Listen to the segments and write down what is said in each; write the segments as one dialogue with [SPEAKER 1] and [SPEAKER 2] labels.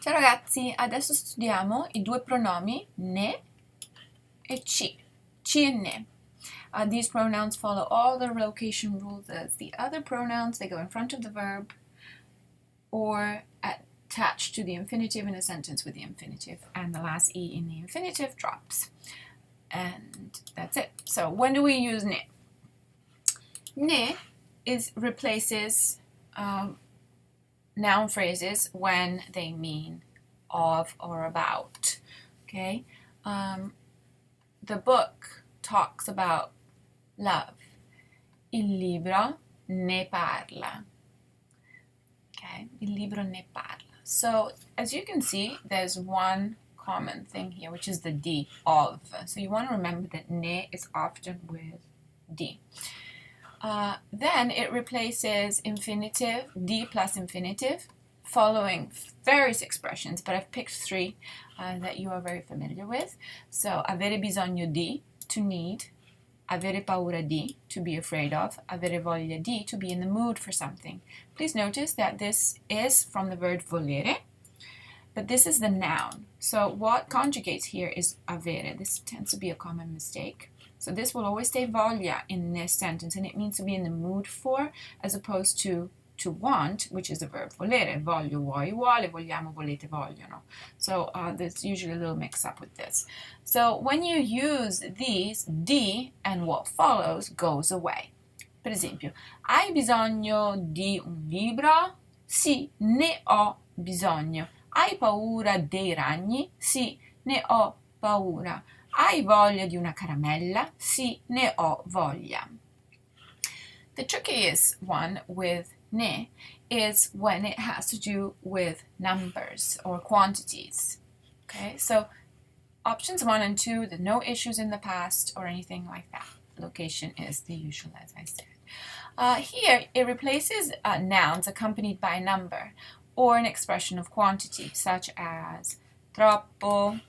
[SPEAKER 1] Ciao ragazzi, adesso studiamo i due pronomi ne e ci. Ci e ne. These pronouns follow all the location rules as the other pronouns. They go in front of the verb or attached to the infinitive in a sentence with the infinitive, and the last E in the infinitive drops. And that's it. So when do we use ne? Ne replaces noun phrases when they mean of or about. Okay? The book talks about love. Il libro ne parla. Okay? Il libro ne parla. So, as you can see, there's one common thing here, which is the D, of. So you want to remember that ne is often with D. Then it replaces infinitive, D plus infinitive, following various expressions, but I've picked three that you are very familiar with. So, avere bisogno di, to need, avere paura di, to be afraid of, avere voglia di, to be in the mood for something. Please notice that this is from the verb volere, but this is the noun. So what conjugates here is avere. This tends to be a common mistake. So this will always stay voglia in this sentence, and it means to be in the mood for, as opposed to want, which is the verb volere. Voglio, vuoi, vuole, vogliamo, volete, vogliono. So there's usually a little mix up with this. So when you use these, di and what follows goes away. Per esempio, hai bisogno di un libro? Sì, ne ho bisogno. Hai paura dei ragni? Sì, ne ho paura. Hai voglia di una caramella? Sì, ne ho voglia. The trickiest one with ne is when it has to do with numbers or quantities. Okay, so options 1 and 2, there's no issues in the past or anything like that. Location is the usual, as I said. Here, it replaces nouns accompanied by a number or an expression of quantity, such as troppo,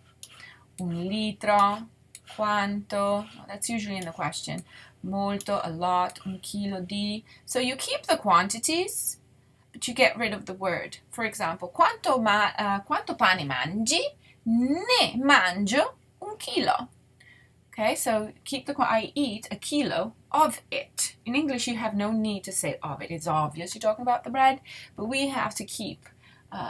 [SPEAKER 1] un litro, quanto. Well, that's usually in the question. Molto, a lot, un chilo di. So you keep the quantities, but you get rid of the word. For example, quanto pane mangi? Ne mangio un chilo. Okay, so keep I eat a kilo of it. In English, you have no need to say of it. It's obvious you're talking about the bread, but we have to keep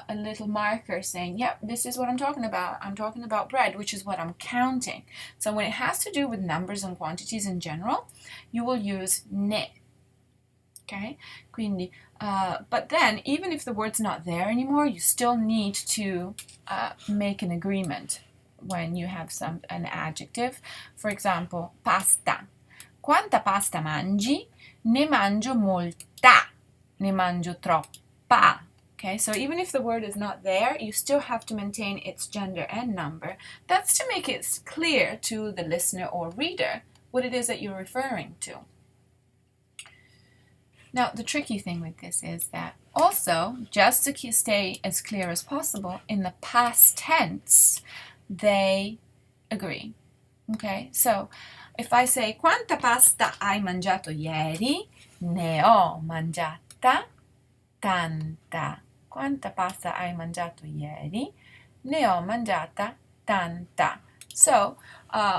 [SPEAKER 1] a little marker saying, yep, this is what I'm talking about. I'm talking about bread, which is what I'm counting. So when it has to do with numbers and quantities in general, you will use ne. Okay? Quindi, but then, even if the word's not there anymore, you still need to make an agreement when you have an adjective. For example, pasta. Quanta pasta mangi? Ne mangio molta. Ne mangio troppa. Okay, so even if the word is not there, you still have to maintain its gender and number. That's to make it clear to the listener or reader what it is that you're referring to. Now, the tricky thing with this is that also, just to stay as clear as possible, in the past tense, they agree. Okay, so if I say, quanta pasta hai mangiato ieri? Ne ho mangiata tanta. Quanta pasta hai mangiato ieri? Ne ho mangiata tanta. So,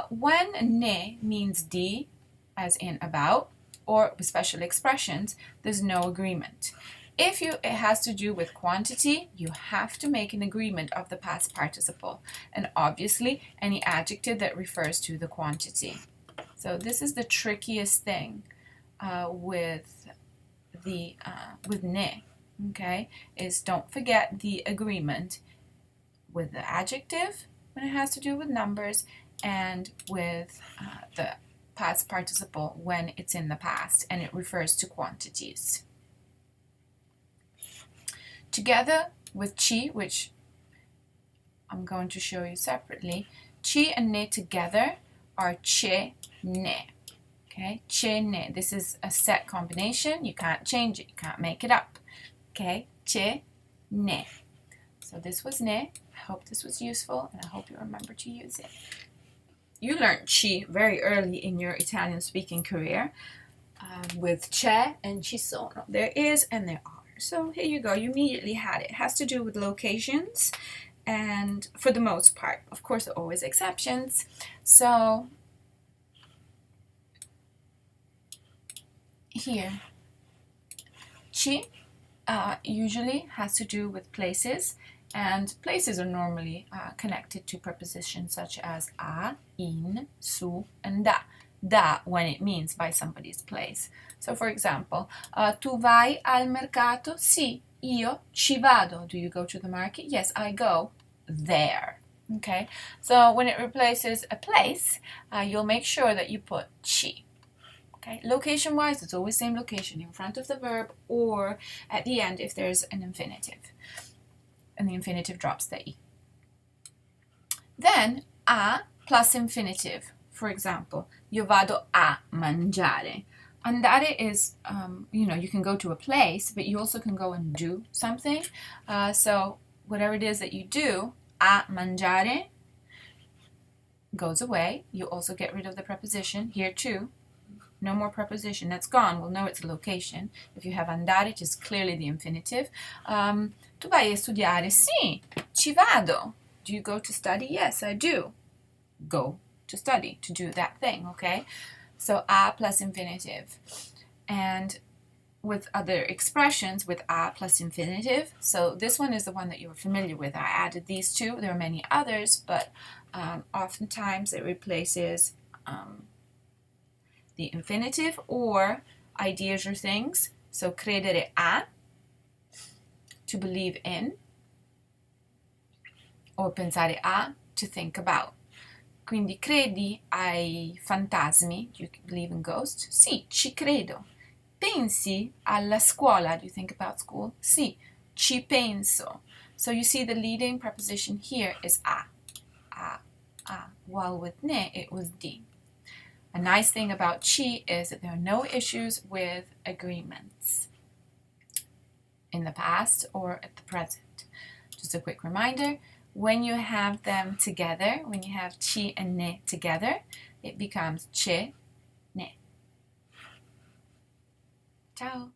[SPEAKER 1] when ne means di, as in about, or with special expressions, there's no agreement. If it has to do with quantity, you have to make an agreement of the past participle, and obviously any adjective that refers to the quantity. So this is the trickiest thing with ne. Okay, is don't forget the agreement with the adjective when it has to do with numbers, and with the past participle when it's in the past and it refers to quantities. Together with ci, which I'm going to show you separately, ci and ne together are ce ne. Okay, ce ne. This is a set combination. You can't change it. You can't make it up. Okay, ce ne. So this was ne. I hope this was useful, and I hope you remember to use it. You learned ci very early in your Italian speaking career with c'è and ci sono. There is and there are. So here you go, you immediately had it. It has to do with locations, and for the most part, of course, there are always exceptions. So here, ci usually has to do with places, and places are normally connected to prepositions such as a, in, su, and da. Da when it means by somebody's place. So for example, tu vai al mercato? Sì, io ci vado. Do you go to the market? Yes, I go there. Okay, so when it replaces a place, you'll make sure that you put ci. Okay, location-wise, it's always same location in front of the verb or at the end if there's an infinitive. And the infinitive drops the e. Then a plus infinitive. For example, io vado a mangiare. Andare is, you can go to a place, but you also can go and do something. So whatever it is that you do, a mangiare goes away. You also get rid of the preposition here too. No more preposition. That's gone. We'll know it's a location. If you have andare, it is clearly the infinitive. Tu vai a studiare? Sì, ci vado. Do you go to study? Yes, I do. Go to study, to do that thing, okay? So a plus infinitive. And with other expressions with a plus infinitive, so this one is the one that you were familiar with. I added these two. There are many others, but oftentimes it replaces the infinitive or ideas or things. So credere a, to believe in, or pensare a, to think about. Quindi credi ai fantasmi? Do you believe in ghosts? Sì, ci credo. Pensi alla scuola? Do you think about school? Sì, ci penso. So you see the leading preposition here is a. While with ne, it was di. A nice thing about ci is that there are no issues with agreements in the past or at the present. Just a quick reminder, when you have them together, when you have ci and ne together, it becomes ce, ne. Ciao!